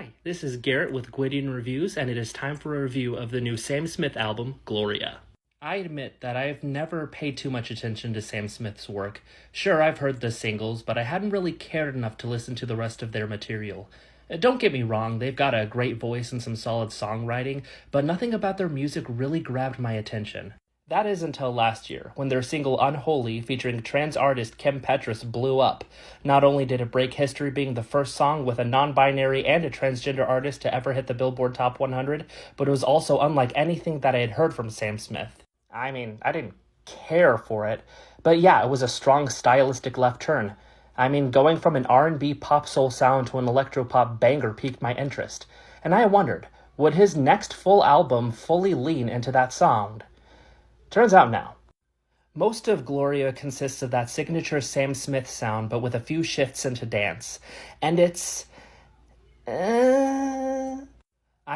Hi, this is Garrett with Gwydion Reviews, and it is time for a review of the new Sam Smith album, Gloria. I admit that I've never paid too much attention to Sam Smith's work. Sure, I've heard the singles, but I hadn't really cared enough to listen to the rest of their material. Don't get me wrong, they've got a great voice and some solid songwriting, but nothing about their music really grabbed my attention. That is until last year, when their single Unholy, featuring trans artist Kim Petras, blew up. Not only did it break history being the first song with a non-binary and a transgender artist to ever hit the Billboard Top 100, but it was also unlike anything that I had heard from Sam Smith. I didn't care for it, but yeah, it was a strong stylistic left turn. Going from an R&B pop soul sound to an electropop banger piqued my interest. And I wondered, would his next full album fully lean into that sound? Turns out now. Most of Gloria consists of that signature Sam Smith sound, but with a few shifts into dance. And it's... I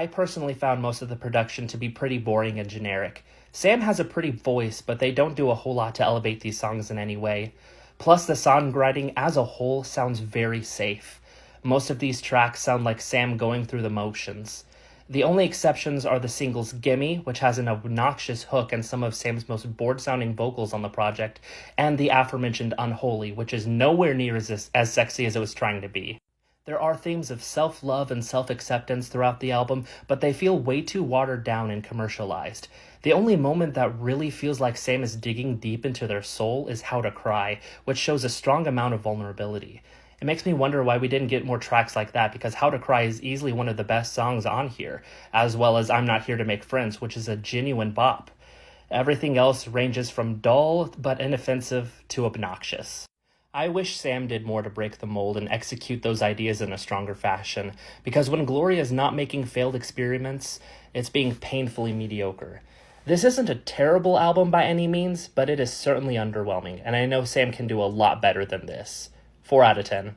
personally found most of the production to be pretty boring and generic. Sam has a pretty voice, but they don't do a whole lot to elevate these songs in any way. Plus, the songwriting as a whole sounds very safe. Most of these tracks sound like Sam going through the motions. The only exceptions are the singles Gimme, which has an obnoxious hook and some of Sam's most bored-sounding vocals on the project, and the aforementioned Unholy, which is nowhere near as sexy as it was trying to be. There are themes of self-love and self-acceptance throughout the album, but they feel way too watered down and commercialized. The only moment that really feels like Sam is digging deep into their soul is How to Cry, which shows a strong amount of vulnerability. It makes me wonder why we didn't get more tracks like that, because How to Cry is easily one of the best songs on here, as well as I'm Not Here to Make Friends, which is a genuine bop. Everything else ranges from dull but inoffensive to obnoxious. I wish Sam did more to break the mold and execute those ideas in a stronger fashion, because when Gloria is not making failed experiments, it's being painfully mediocre. This isn't a terrible album by any means, but it is certainly underwhelming, and I know Sam can do a lot better than this. 4 out of 10.